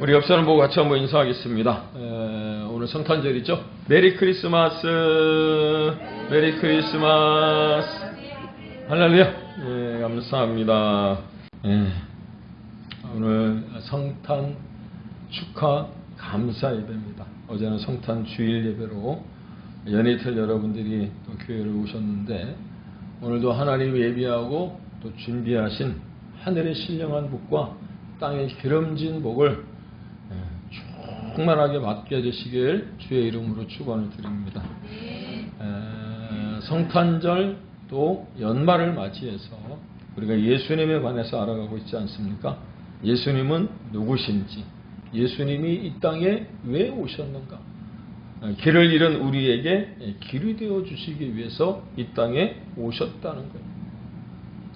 우리 옆 사람 보고 같이 한번 인사하겠습니다. 오늘 성탄절이죠. 메리 크리스마스, 메리 크리스마스, 할렐루야. 감사합니다. 오늘 성탄 축하 감사 예배입니다. 어제는 성탄 주일 예배로 연예틀 여러분들이 또 교회를 오셨는데, 오늘도 하나님 예비하고 또 준비하신 하늘의 신령한 복과 땅의 기름진 복을 충만하게 맡겨주시길 주의 이름으로 축원을 드립니다. 성탄절 또 연말을 맞이해서 우리가 예수님에 관해서 알아가고 있지 않습니까? 예수님은 누구신지, 예수님이 이 땅에 왜 오셨는가, 길을 잃은 우리에게 길이 되어 주시기 위해서 이 땅에 오셨다는 거예요.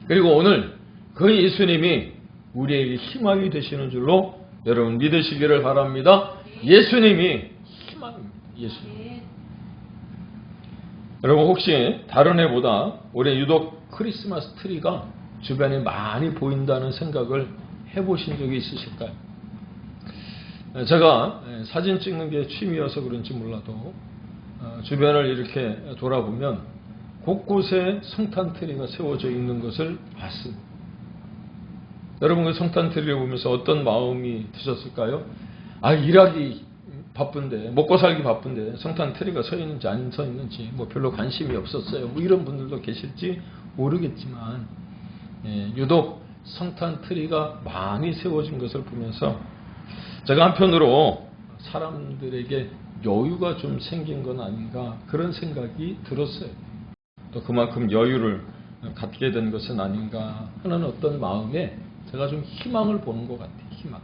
그리고 오늘 그 예수님이 우리에게 희망이 되시는 줄로 여러분 믿으시기를 바랍니다. 예수님이 희망입니다. 예수님. 여러분 혹시 다른 해보다 올해 유독 크리스마스 트리가 주변에 많이 보인다는 생각을 해보신 적이 있으실까요? 제가 사진 찍는 게 취미여서 그런지 몰라도 주변을 이렇게 돌아보면 곳곳에 성탄 트리가 세워져 있는 것을 봤습니다. 여러분 그 성탄 트리를 보면서 어떤 마음이 드셨을까요? 일하기 바쁜데, 먹고 살기 바쁜데 성탄 트리가 서 있는지 안 서 있는지 별로 관심이 없었어요. 이런 분들도 계실지 모르겠지만, 유독 성탄 트리가 많이 세워진 것을 보면서 제가 한편으로 사람들에게 여유가 좀 생긴 건 아닌가 그런 생각이 들었어요. 또 그만큼 여유를 갖게 된 것은 아닌가 하는 어떤 마음에 제가 좀 희망을 보는 것 같아요. 희망.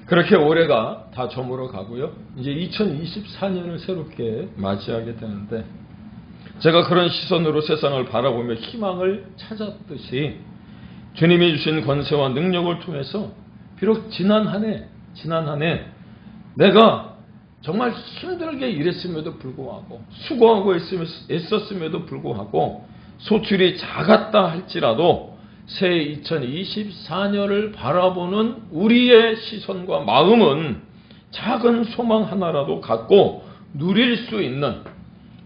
그렇게 올해가 다 저물어 가고요. 이제 2024년을 새롭게 맞이하게 되는데, 제가 그런 시선으로 세상을 바라보며 희망을 찾았듯이 주님이 주신 권세와 능력을 통해서 비록 지난 한 해 내가 정말 힘들게 일했음에도 불구하고, 수고하고 애썼음에도 불구하고 소출이 작았다 할지라도 새해 2024년을 바라보는 우리의 시선과 마음은 작은 소망 하나라도 갖고 누릴 수 있는,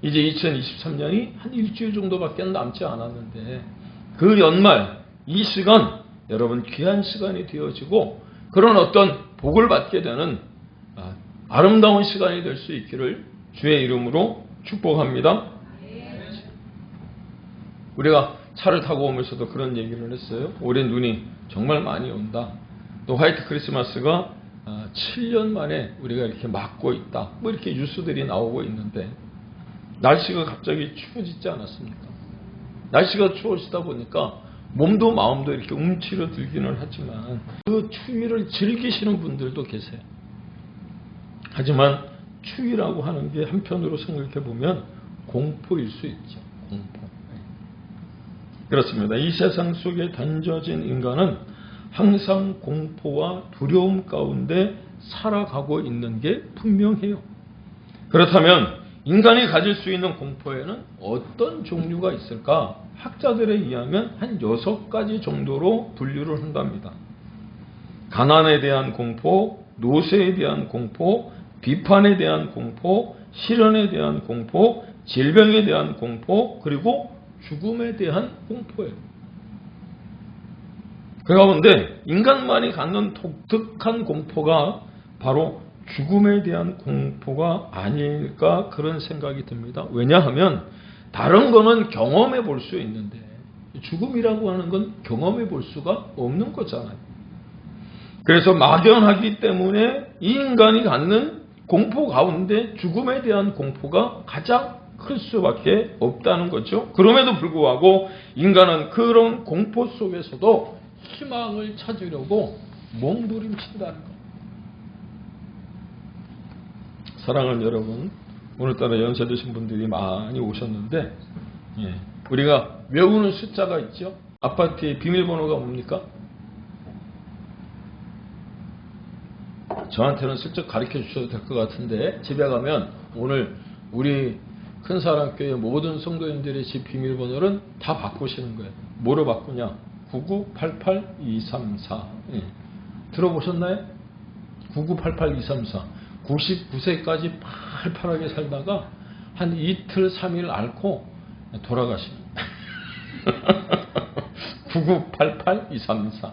이제 2023년이 한 일주일 정도밖에 남지 않았는데 그 연말 이 시간 여러분 귀한 시간이 되어지고 그런 어떤 복을 받게 되는 아름다운 시간이 될 수 있기를 주의 이름으로 축복합니다. 우리가 차를 타고 오면서도 그런 얘기를 했어요. 올해 눈이 정말 많이 온다. 또 화이트 크리스마스가 7년 만에 우리가 이렇게 맞고 있다. 이렇게 뉴스들이 나오고 있는데, 날씨가 갑자기 추워지지 않았습니까? 날씨가 추워지다 보니까 몸도 마음도 이렇게 움츠러 들기는 하지만 그 추위를 즐기시는 분들도 계세요. 하지만 추위라고 하는 게 한편으로 생각해 보면 공포일 수 있죠. 공포. 그렇습니다. 이 세상 속에 던져진 인간은 항상 공포와 두려움 가운데 살아가고 있는 게 분명해요. 그렇다면 인간이 가질 수 있는 공포에는 어떤 종류가 있을까? 학자들에 의하면 한 6가지 정도로 분류를 한답니다. 가난에 대한 공포, 노쇠에 대한 공포, 비판에 대한 공포, 시련에 대한 공포, 질병에 대한 공포, 그리고 죽음에 대한 공포예요. 그 가운데 인간만이 갖는 독특한 공포가 바로 죽음에 대한 공포가 아닐까 그런 생각이 듭니다. 왜냐하면 다른 거는 경험해 볼 수 있는데 죽음이라고 하는 건 경험해 볼 수가 없는 거잖아요. 그래서 막연하기 때문에 이 인간이 갖는 공포 가운데 죽음에 대한 공포가 가장 클 수밖에 없다는 거죠. 그럼에도 불구하고 인간은 그런 공포 속에서도 희망을 찾으려고 몸부림친다는 것. 사랑하는 여러분, 오늘따라 연세 드신 분들이 많이 오셨는데, 우리가 외우는 숫자가 있죠. 아파트의 비밀번호가 뭡니까? 저한테는 슬쩍 가르쳐 주셔도 될 것 같은데, 집에 가면 오늘 우리 큰사랑교회 모든 성도님들의 집 비밀번호는 다 바꾸시는 거예요. 뭐로 바꾸냐? 9988234. 들어보셨나요? 9988234 99세까지 팔팔하게 살다가 한 이틀 3일 앓고 돌아가십니다. 9988234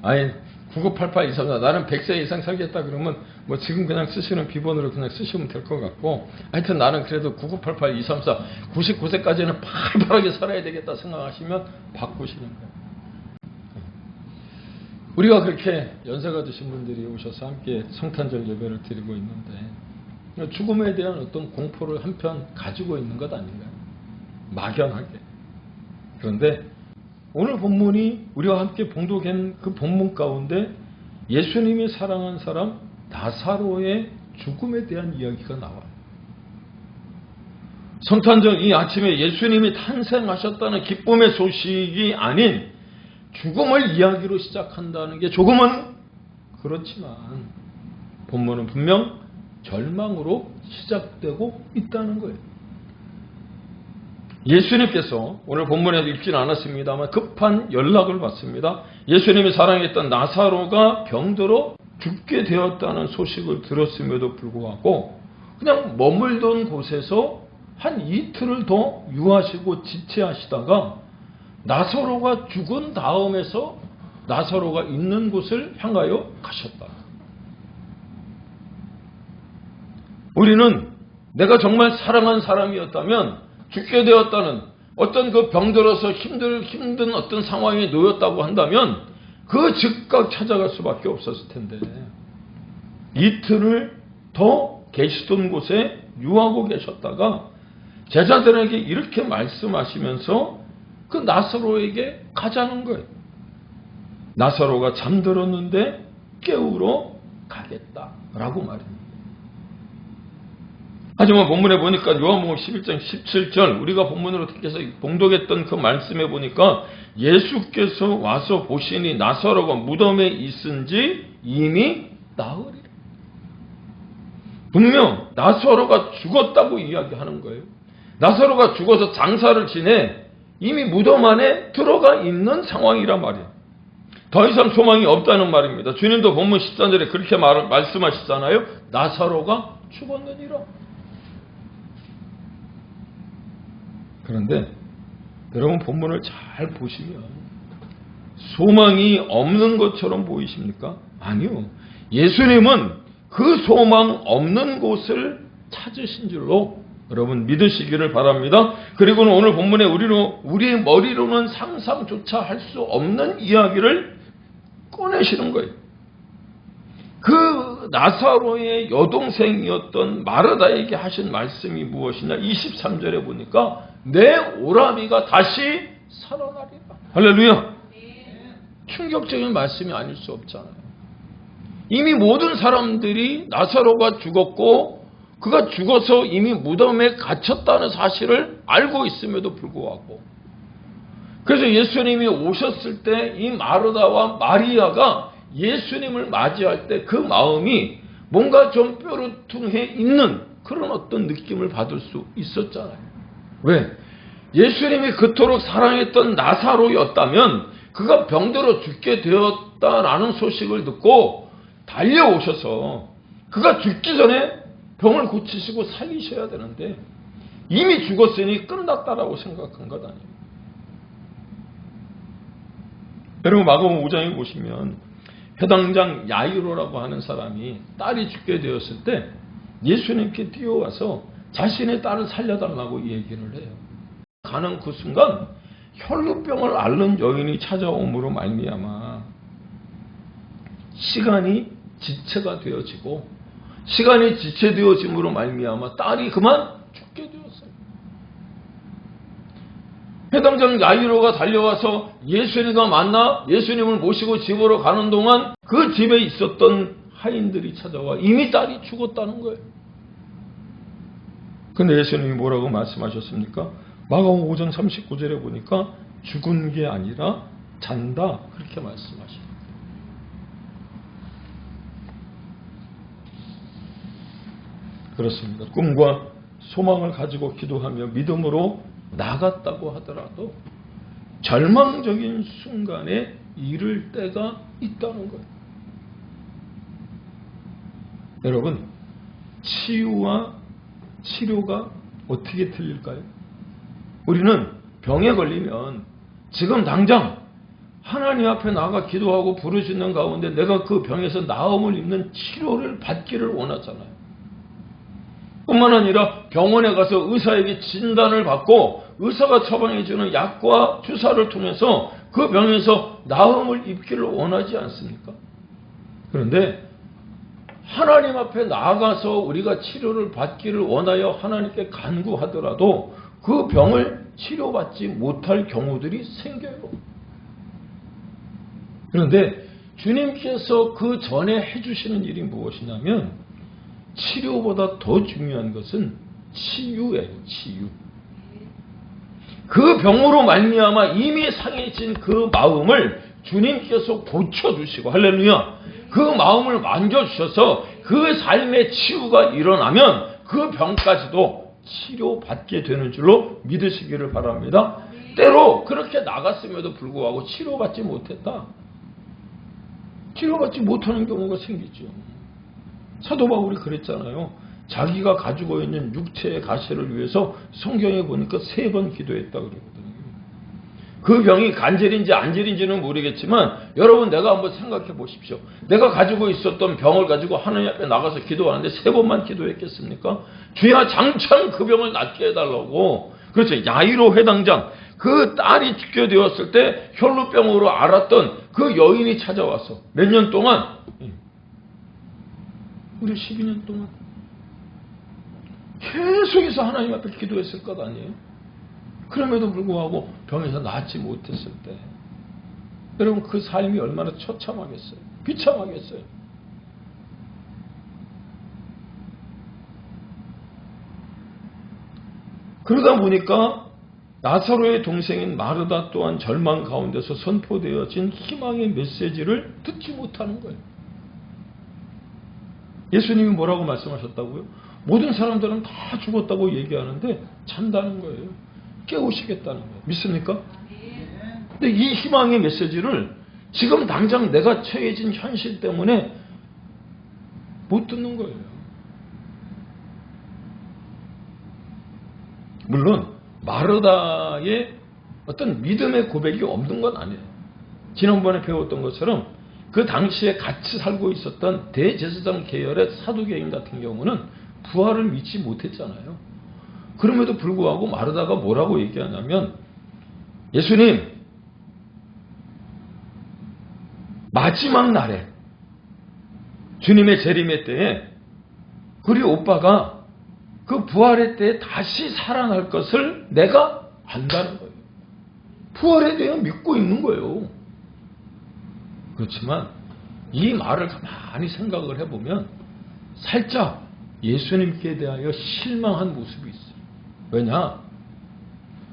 아니 9988234 나는 100세 이상 살겠다 그러면 뭐 지금 그냥 쓰시는 비번으로 그냥 쓰시면 될 것 같고, 하여튼 나는 그래도 9988234 99세까지는 팔팔하게 살아야 되겠다 생각하시면 바꾸시는 거예요. 우리가 그렇게 연세가 드신 분들이 오셔서 함께 성탄절 예배를 드리고 있는데 죽음에 대한 어떤 공포를 한편 가지고 있는 것 아닌가요? 막연하게. 그런데 오늘 본문이 우리와 함께 봉독한 그 본문 가운데 예수님이 사랑한 사람 나사로의 죽음에 대한 이야기가 나와요. 성탄절 이 아침에 예수님이 탄생하셨다는 기쁨의 소식이 아닌 죽음을 이야기로 시작한다는 게 조금은 그렇지만 본문은 분명 절망으로 시작되고 있다는 거예요. 예수님께서 오늘 본문에도 읽지는 않았습니다만 급한 연락을 받습니다. 예수님이 사랑했던 나사로가 병들어 죽게 되었다는 소식을 들었음에도 불구하고 그냥 머물던 곳에서 한 이틀을 더 유하시고 지체하시다가 나사로가 죽은 다음에서 나사로가 있는 곳을 향하여 가셨다. 우리는 내가 정말 사랑한 사람이었다면 죽게 되었다는 어떤 그 병들어서 힘든 어떤 상황에 놓였다고 한다면 그 즉각 찾아갈 수밖에 없었을 텐데 이틀을 더 계시던 곳에 유하고 계셨다가 제자들에게 이렇게 말씀하시면서 그 나사로에게 가자는 거예요. 나사로가 잠들었는데 깨우러 가겠다라고 말입니다. 하지만 본문에 보니까 요한복음 11장 17절 우리가 본문으로 택해서 봉독했던 그 말씀에 보니까 예수께서 와서 보시니 나사로가 무덤에 있은지 이미 나으리라. 분명 나사로가 죽었다고 이야기하는 거예요. 나사로가 죽어서 장사를 지내 이미 무덤 안에 들어가 있는 상황이란 말이에요. 더 이상 소망이 없다는 말입니다. 주님도 본문 14절에 그렇게 말씀하시잖아요. 나사로가 죽었느니라. 그런데 여러분 본문을 잘 보시면 소망이 없는 것처럼 보이십니까? 아니요. 예수님은 그 소망 없는 곳을 찾으신 줄로 여러분 믿으시기를 바랍니다. 그리고는 오늘 본문에 우리의 머리로는 상상조차 할 수 없는 이야기를 꺼내시는 거예요. 그 나사로의 여동생이었던 마르다에게 하신 말씀이 무엇이냐? 23절에 보니까 내 오라비가 다시 살아나리라. 할렐루야. 충격적인 말씀이 아닐 수 없잖아요. 이미 모든 사람들이 나사로가 죽었고 그가 죽어서 이미 무덤에 갇혔다는 사실을 알고 있음에도 불구하고 그래서 예수님이 오셨을 때 이 마르다와 마리아가 예수님을 맞이할 때 그 마음이 뭔가 좀 뾰루퉁해 있는 그런 어떤 느낌을 받을 수 있었잖아요. 왜? 예수님이 그토록 사랑했던 나사로였다면 그가 병들어 죽게 되었다라는 소식을 듣고 달려오셔서 그가 죽기 전에 병을 고치시고 살리셔야 되는데 이미 죽었으니 끝났다라고 생각한 것 아니에요. 여러분 마가복음 5장에 보시면 회당장 야이로라고 하는 사람이 딸이 죽게 되었을 때 예수님께 뛰어와서 자신의 딸을 살려달라고 얘기를 해요. 가는 그 순간 혈루병을 앓는 여인이 찾아옴으로 말미암아 시간이 지체가 되어지고 시간이 지체되어짐으로 말미암아 딸이 그만 죽게 되었어요. 회당장 야이로가 달려와서 예수님과 만나 예수님을 모시고 집으로 가는 동안 그 집에 있었던 하인들이 찾아와 이미 딸이 죽었다는 거예요. 근데 예수님이 뭐라고 말씀하셨습니까? 마가복음 5장 39절에 보니까 죽은 게 아니라 잔다 그렇게 말씀하십니다. 그렇습니다. 꿈과 소망을 가지고 기도하며 믿음으로 나갔다고 하더라도 절망적인 순간에 이를 때가 있다는 거예요. 여러분, 치유와 치료가 어떻게 틀릴까요? 우리는 병에 걸리면 지금 당장 하나님 앞에 나가 기도하고 부르짖는 가운데 내가 그 병에서 나음을 입는 치료를 받기를 원하잖아요. 뿐만 아니라 병원에 가서 의사에게 진단을 받고 의사가 처방해주는 약과 주사를 통해서 그 병에서 나음을 입기를 원하지 않습니까? 그런데 하나님 앞에 나아가서 우리가 치료를 받기를 원하여 하나님께 간구하더라도 그 병을 치료받지 못할 경우들이 생겨요. 그런데 주님께서 그 전에 해주시는 일이 무엇이냐면 치료보다 더 중요한 것은 치유예요. 치유. 그 병으로 말미암아 이미 상해진 그 마음을 주님께서 고쳐주시고, 할렐루야, 그 마음을 만져주셔서 그 삶의 치유가 일어나면 그 병까지도 치료받게 되는 줄로 믿으시기를 바랍니다. 때로 그렇게 나갔음에도 불구하고 치료받지 못했다. 치료받지 못하는 경우가 생기죠. 사도 바울이 그랬잖아요. 자기가 가지고 있는 육체의 가시를 위해서 성경에 보니까 3번 기도했다고 그러거든요. 그 병이 간질인지 안질인지는 모르겠지만 여러분, 내가 한번 생각해 보십시오. 내가 가지고 있었던 병을 가지고 하나님 앞에 나가서 기도하는데 3번만 기도했겠습니까? 주야, 장창 그 병을 낫게 해달라고. 그렇죠. 야이로 회당장, 그 딸이 죽게되었을 때 혈루병으로 앓았던 그 여인이 찾아와서 몇 년 동안, 우리 12년 동안 계속해서 하나님 앞에 기도했을 것 아니에요? 그럼에도 불구하고 병에서 낫지 못했을 때 여러분, 그 삶이 얼마나 처참하겠어요? 비참하겠어요? 그러다 보니까 나사로의 동생인 마르다 또한 절망 가운데서 선포되어진 희망의 메시지를 듣지 못하는 거예요. 예수님이 뭐라고 말씀하셨다고요? 모든 사람들은 다 죽었다고 얘기하는데 잔다는 거예요. 깨우시겠다는 거예요. 믿습니까? 근데 이 희망의 메시지를 지금 당장 내가 처해진 현실 때문에 못 듣는 거예요. 물론 마르다의 어떤 믿음의 고백이 없는 건 아니에요. 지난번에 배웠던 것처럼 그 당시에 같이 살고 있었던 대제사장 계열의 사두개인 같은 경우는 부활을 믿지 못했잖아요. 그럼에도 불구하고 마르다가 뭐라고 얘기하냐면, 예수님, 마지막 날에 주님의 재림의 때에 우리 오빠가 그 부활의 때에 다시 살아날 것을 내가 안다는 거예요. 부활에 대해 믿고 있는 거예요. 그렇지만 이 말을 가만히 생각을 해보면 살짝 예수님께 대하여 실망한 모습이 있어요. 왜냐?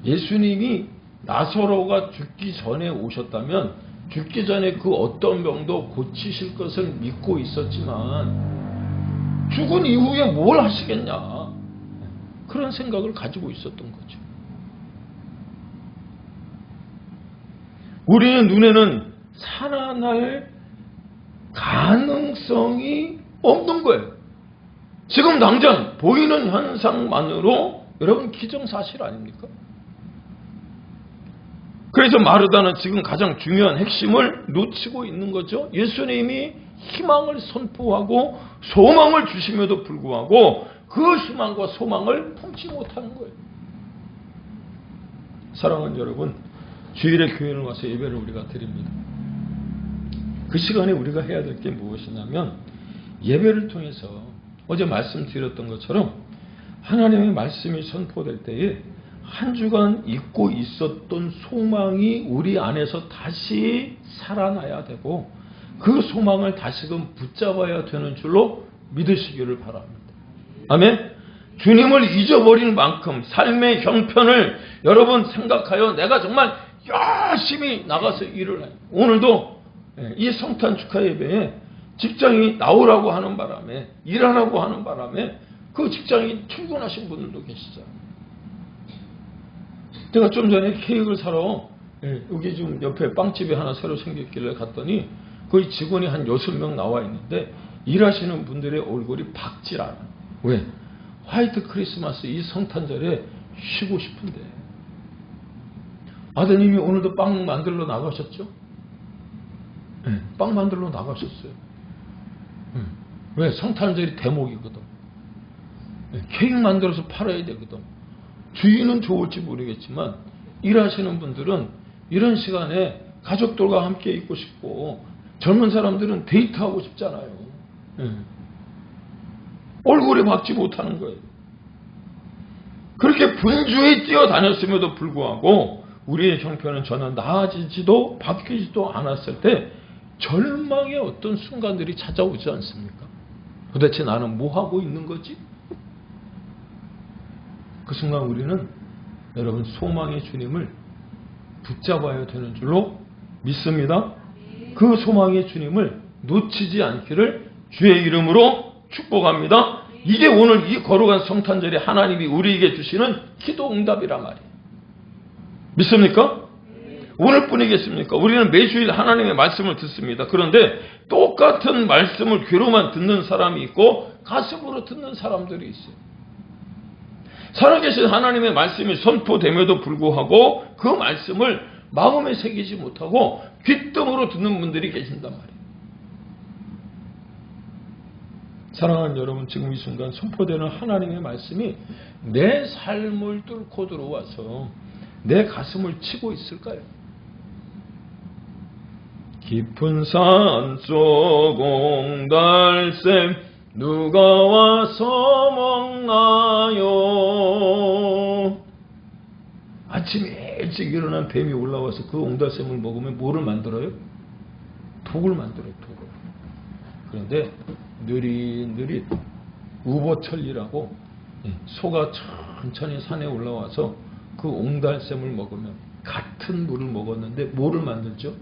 예수님이 나사로가 죽기 전에 오셨다면 죽기 전에 그 어떤 병도 고치실 것을 믿고 있었지만 죽은 이후에 뭘 하시겠냐, 그런 생각을 가지고 있었던 거죠. 우리의 눈에는 살아날 가능성이 없는 거예요. 지금 당장 보이는 현상만으로 여러분 기정사실 아닙니까? 그래서 마르다는 지금 가장 중요한 핵심을 놓치고 있는 거죠. 예수님이 희망을 선포하고 소망을 주심에도 불구하고 그 희망과 소망을 품지 못하는 거예요. 사랑하는 여러분, 주일에 교회를 와서 예배를 우리가 드립니다. 그 시간에 우리가 해야 될 게 무엇이냐면, 예배를 통해서 어제 말씀드렸던 것처럼 하나님의 말씀이 선포될 때에 한 주간 잊고 있었던 소망이 우리 안에서 다시 살아나야 되고, 그 소망을 다시금 붙잡아야 되는 줄로 믿으시기를 바랍니다. 아멘. 주님을 잊어버릴 만큼 삶의 형편을 여러분 생각하여 내가 정말 열심히 나가서 일을 해요. 오늘도 이 성탄 축하 예배에 직장이 나오라고 하는 바람에, 일하라고 하는 바람에 그 직장이 출근하신 분들도 계시죠. 제가 좀 전에 케이크를 사러 여기 좀 옆에 빵집이 하나 새로 생겼길래 갔더니 거기 직원이 한 6명 나와 있는데 일하시는 분들의 얼굴이 밝질 않아. 왜? 화이트 크리스마스 이 성탄절에 쉬고 싶은데. 아드님이 오늘도 빵 만들러 나가셨죠? 네, 빵 만들러 나가셨어요. 왜? 성탄절이 대목이거든. 네, 케이크 만들어서 팔아야 되거든. 주인은 좋을지 모르겠지만 일하시는 분들은 이런 시간에 가족들과 함께 있고 싶고 젊은 사람들은 데이트하고 싶잖아요. 얼굴에 박지 못하는 거예요. 그렇게 분주히 뛰어다녔음에도 불구하고 우리의 형편은 전혀 나아지지도 바뀌지도 않았을 때 절망의 어떤 순간들이 찾아오지 않습니까? 도대체 나는 뭐 하고 있는 거지? 그 순간 우리는 여러분 소망의 주님을 붙잡아야 되는 줄로 믿습니다. 그 소망의 주님을 놓치지 않기를 주의 이름으로 축복합니다. 이게 오늘 이 거룩한 성탄절에 하나님이 우리에게 주시는 기도 응답이란 말이에요. 믿습니까? 오늘뿐이겠습니까? 우리는 매주일 하나님의 말씀을 듣습니다. 그런데 똑같은 말씀을 귀로만 듣는 사람이 있고 가슴으로 듣는 사람들이 있어요. 살아계신 하나님의 말씀이 선포됨에도 불구하고 그 말씀을 마음에 새기지 못하고 귓등으로 듣는 분들이 계신단 말이에요. 사랑하는 여러분, 지금 이 순간 선포되는 하나님의 말씀이 내 삶을 뚫고 들어와서 내 가슴을 치고 있을까요? 깊은 산속 옹달샘 누가 와서 먹나요? 아침에 일찍 일어난 뱀이 올라와서 그 옹달샘을 먹으면 뭐를 만들어요? 독을 만들어요. 독을. 그런데 느릿느릿 우보천리라고 소가 천천히 산에 올라와서 그 옹달샘을 먹으면 같은 물을 먹었는데 뭐를 만들죠?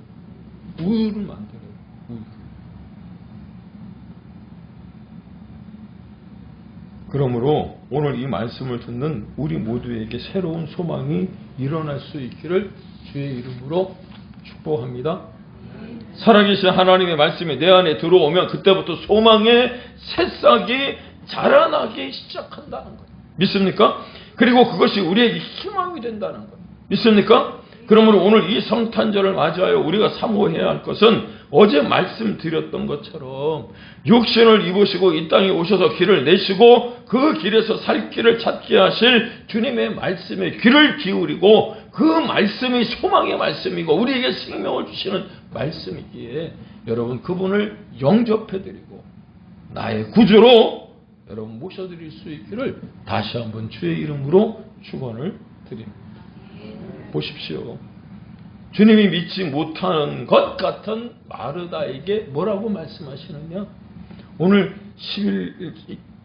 우유를 만들어요. 우유. 그러므로 오늘 이 말씀을 듣는 우리 모두에게 새로운 소망이 일어날 수 있기를 주의 이름으로 축복합니다. 살아계신 하나님의 말씀이 내 안에 들어오면 그때부터 소망의 새싹이 자라나기 시작한다는 거예요. 믿습니까? 그리고 그것이 우리에게 희망이 된다는 거예요. 믿습니까? 그러므로 오늘 이 성탄절을 맞이하여 우리가 사모해야 할 것은 어제 말씀드렸던 것처럼 육신을 입으시고 이 땅에 오셔서 길을 내시고 그 길에서 살 길을 찾게 하실 주님의 말씀에 귀를 기울이고 그 말씀이 소망의 말씀이고 우리에게 생명을 주시는 말씀이기에 여러분 그분을 영접해드리고 나의 구주로 여러분 모셔드릴 수 있기를 다시 한번 주의 이름으로 축원을 드립니다. 보십시오. 주님이 믿지 못하는 것 같은 마르다에게 뭐라고 말씀하시느냐? 오늘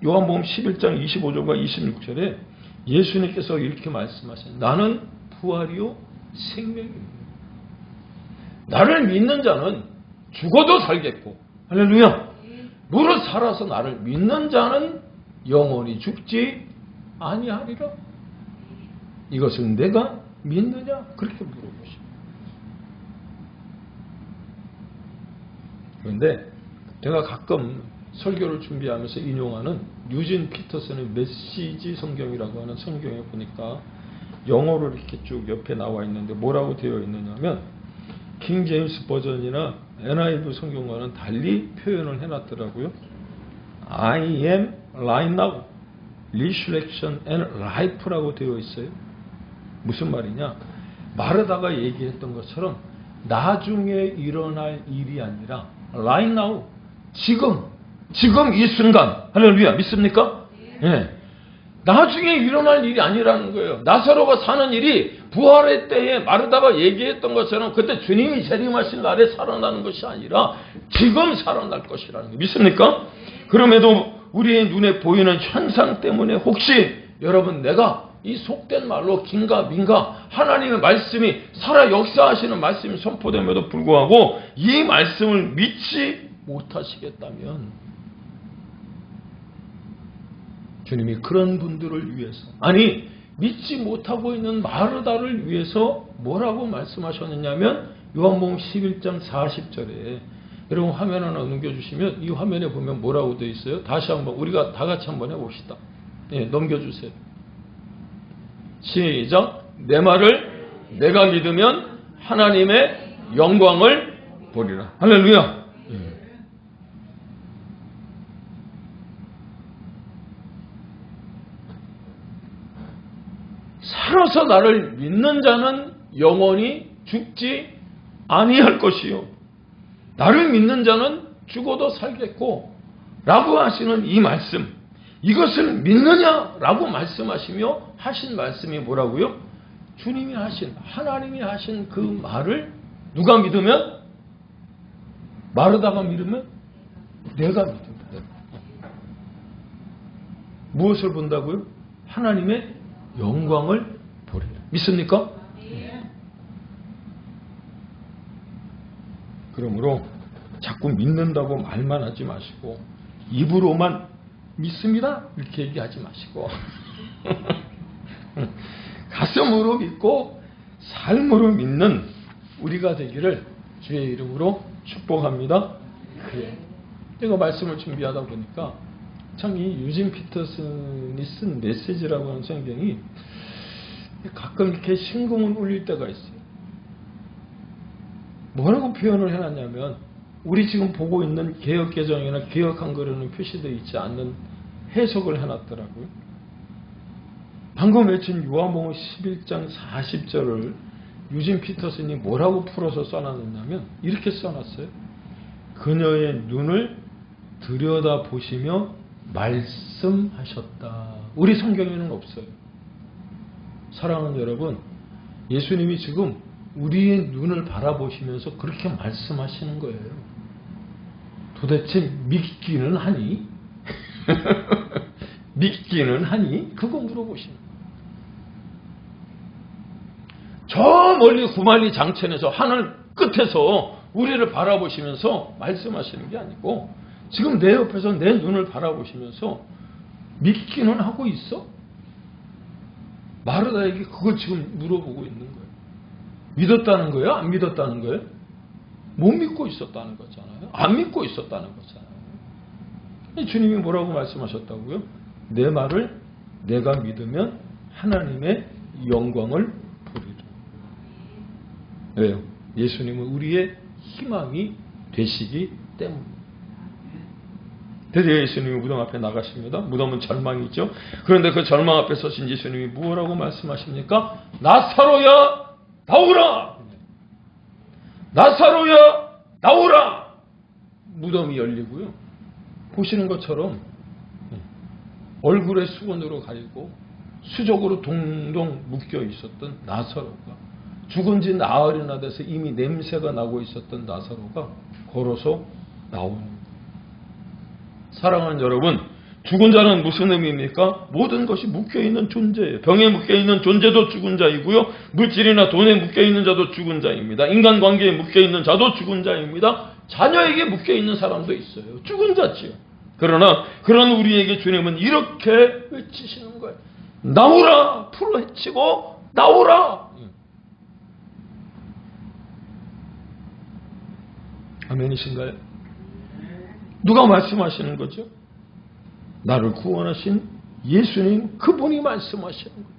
요한복음 11장 25절과 26절에 예수님께서 이렇게 말씀하셨어요. 나는 부활이요 생명입니다. 나를 믿는 자는 죽어도 살겠고 할렐루야. 무릇 살아서 나를 믿는 자는 영원히 죽지 아니하리라. 이것을 내가 믿느냐? 그렇게 물어보십니다. 그런데 제가 가끔 설교를 준비하면서 인용하는 유진 피터슨의 메시지 성경이라고 하는 성경에 보니까 영어로 이렇게 쭉 옆에 나와 있는데 뭐라고 되어 있느냐면 킹 제임스 버전이나 NIV 성경과는 달리 표현을 해놨더라고요. I am right now, resurrection and life라고 되어 있어요. 무슨 말이냐? 마르다가 얘기했던 것처럼 나중에 일어날 일이 아니라 right now, 지금 이 순간, 할렐루야, 믿습니까? 예. 나중에 일어날 일이 아니라는 거예요. 나사로가 사는 일이 부활의 때에 마르다가 얘기했던 것처럼 그때 주님이 재림하신 날에 살아나는 것이 아니라 지금 살아날 것이라는 거예요. 믿습니까? 그럼에도 우리의 눈에 보이는 현상 때문에 혹시 여러분 내가 이 속된 말로 긴가민가 하나님의 말씀이 살아 역사하시는 말씀이 선포됨에도 불구하고 이 말씀을 믿지 못하시겠다면 주님이 그런 분들을 위해서 아니 믿지 못하고 있는 마르다를 위해서 뭐라고 말씀하셨느냐면 요한복음 11장 40절에 여러분 화면 하나 넘겨주시면 이 화면에 보면 뭐라고 되어 있어요? 다시 한번 우리가 다 같이 한번 해봅시다. 예, 넘겨주세요. 시작. 내 말을 내가 믿으면 하나님의 영광을 보리라. 할렐루야. 살아서 나를 믿는 자는 영원히 죽지 아니할 것이요 나를 믿는 자는 죽어도 살겠고 라고 하시는 이 말씀, 이것을 믿느냐라고 말씀하시며 하신 말씀이 뭐라고요? 주님이 하신, 하나님이 하신 그 말을 누가 믿으면? 마르다가 믿으면? 내가 믿는다. 무엇을 본다고요? 하나님의 영광을 보리라. 믿습니까? 그러므로 자꾸 믿는다고 말만 하지 마시고 입으로만 믿습니다 이렇게 얘기하지 마시고 가슴으로 믿고 삶으로 믿는 우리가 되기를 주의 이름으로 축복합니다. 제가 말씀을 준비하다 보니까 참 이 유진 피터슨이 쓴 메시지라고 하는 성경이 가끔 이렇게 심금을 울릴 때가 있어요. 뭐라고 표현을 해놨냐면 우리 지금 보고 있는 개역개정이나 개역한글에는 표시되어 있지 않는 해석을 해놨더라고요. 방금 외친 요한복음 11장 40절을 유진 피터슨이 뭐라고 풀어서 써놨느냐면 이렇게 써놨어요. 그녀의 눈을 들여다보시며 말씀하셨다. 우리 성경에는 없어요. 사랑하는 여러분, 예수님이 지금 우리의 눈을 바라보시면서 그렇게 말씀하시는 거예요. 도대체 믿기는 하니? 믿기는 하니? 그거 물어보시는 거예요. 저 멀리 구만리 장천에서 하늘 끝에서 우리를 바라보시면서 말씀하시는 게 아니고 지금 내 옆에서 내 눈을 바라보시면서 믿기는 하고 있어? 마르다에게 그걸 지금 물어보고 있는 거예요. 믿었다는 거예요? 안 믿었다는 거예요? 못 믿고 있었다는 거잖아요. 안 믿고 있었다는 거잖아요. 주님이 뭐라고 말씀하셨다고요? 내 말을 내가 믿으면 하나님의 영광을 보리라. 왜요? 예수님은 우리의 희망이 되시기 때문입니다. 드디어 예수님이 무덤 앞에 나가십니다. 무덤은 절망이 있죠. 그런데 그 절망 앞에 서신 예수님이 뭐라고 말씀하십니까? 나사로야 나오라! 나사로야 나오라! 무덤이 열리고요. 보시는 것처럼 얼굴에 수건으로 가리고 수족으로 동동 묶여 있었던 나사로가 죽은 지 나흘이나 돼서 이미 냄새가 나고 있었던 나사로가 걸어서 나오는 거예요. 사랑하는 여러분, 죽은 자는 무슨 의미입니까? 모든 것이 묶여있는 존재예요. 병에 묶여있는 존재도 죽은 자이고요. 물질이나 돈에 묶여있는 자도 죽은 자입니다. 인간관계에 묶여있는 자도 죽은 자입니다. 자녀에게 묶여있는 사람도 있어요. 죽은 자지요. 그러나 그런 우리에게 주님은 이렇게 외치시는 거예요. 나오라! 풀어헤치고 나오라! 아멘이신가요? 누가 말씀하시는 거죠? 나를 구원하신 예수님, 그분이 말씀하시는 거예요.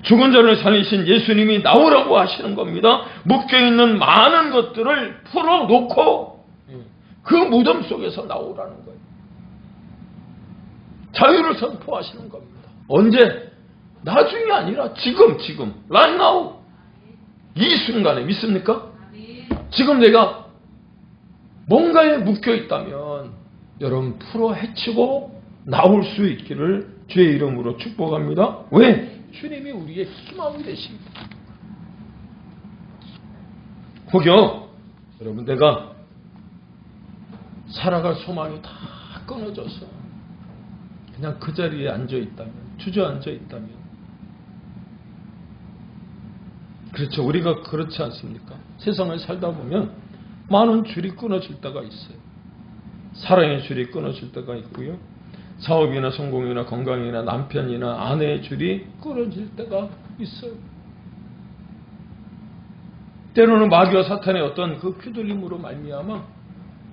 죽은 자를 살리신 예수님이 나오라고 하시는 겁니다. 묶여있는 많은 것들을 풀어놓고 그 무덤 속에서 나오라는 거예요. 자유를 선포하시는 겁니다. 언제? 나중이 아니라 지금 right now 이 순간에. 믿습니까? 지금 내가 뭔가에 묶여있다면 여러분 풀어헤치고 나올 수 있기를 주의 이름으로 축복합니다. 왜? 주님이 우리의 희망이 되십니다. 혹여 여러분 내가 살아갈 소망이 다 끊어져서 그냥 그 자리에 앉아있다면, 주저앉아있다면, 그렇죠. 우리가 그렇지 않습니까? 세상을 살다 보면 많은 줄이 끊어질 때가 있어요. 사랑의 줄이 끊어질 때가 있고요. 사업이나 성공이나 건강이나 남편이나 아내의 줄이 끊어질 때가 있어요. 때로는 마귀와 사탄의 어떤 그 휘둘림으로 말미암아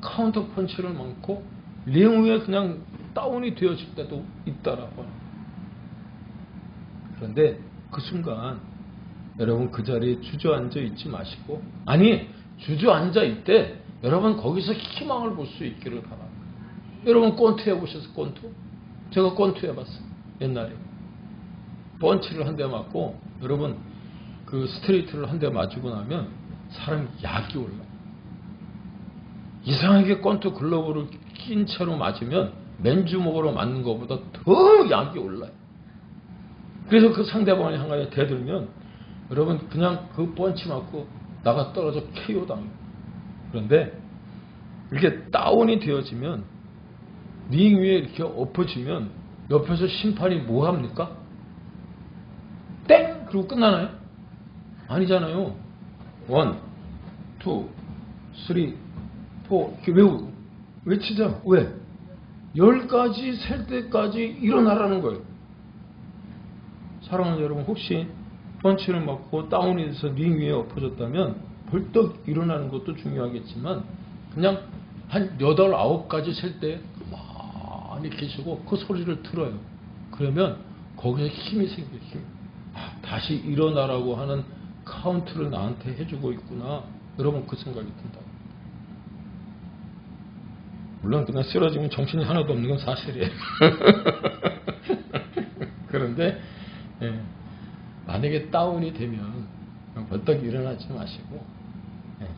카운터 펀치를 맞고 링 위에 그냥 다운이 되어질 때도 있다라고. 그런데 그 순간 여러분 그 자리에 주저앉아 있지 마시고, 아니 주저앉아 있대 여러분 거기서 희망을 볼 수 있기를 바랍니다. 여러분 권투 해보셨어요? 권투? 제가 권투 해봤어요. 옛날에 펀치를 한 대 맞고, 여러분 그 스트레이트를 한 대 맞고 나면 사람이 약이 올라요. 이상하게 권투 글러브를 낀 채로 맞으면 맨주먹으로 맞는 것보다 더 약이 올라요. 그래서 그 상대방이 한 가지 대들면 여러분 그냥 그 펀치 맞고 나가 떨어져 KO 당해요. 그런데 이렇게 다운이 되어지면, 링 위에 이렇게 엎어지면 옆에서 심판이 뭐 합니까? 땡! 그리고 끝나나요? 아니잖아요. 1, 2, 3, 4 이렇게 외치자. 왜? 10까지 셀 때까지 일어나라는 거예요. 사랑하는 여러분, 혹시 펀치를 맞고 다운이 돼서 링 위에 엎어졌다면 벌떡 일어나는 것도 중요하겠지만, 그냥 한 8, 9까지 셀 때 많이 계시고 그 소리를 들어요. 그러면 거기서 힘이 생겨요. 힘. 다시 일어나라고 하는 카운트를 나한테 해주고 있구나. 여러분 그 생각이 든다. 물론 그냥 쓰러지면 정신이 하나도 없는 건 사실이에요. 그런데 만약에 다운이 되면 벌떡 일어나지 마시고,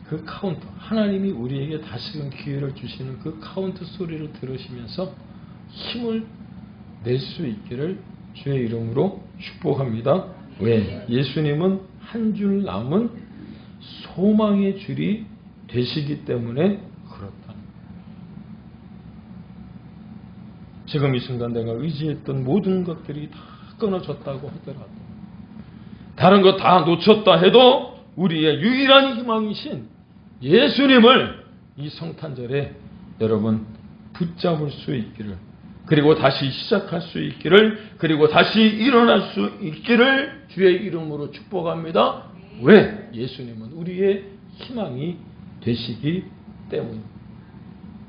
그 카운트, 하나님이 우리에게 다시금 기회를 주시는 그 카운트 소리를 들으시면서 힘을 낼 수 있기를 주의 이름으로 축복합니다. 왜? 예수님은 한 줄 남은 소망의 줄이 되시기 때문에 그렇다. 지금 이 순간 내가 의지했던 모든 것들이 다 끊어졌다고 하더라도, 다른 거 다 놓쳤다 해도 우리의 유일한 희망이신 예수님을 이 성탄절에 여러분 붙잡을 수 있기를, 그리고 다시 시작할 수 있기를, 그리고 다시 일어날 수 있기를 주의 이름으로 축복합니다. 왜? 예수님은 우리의 희망이 되시기 때문입니다.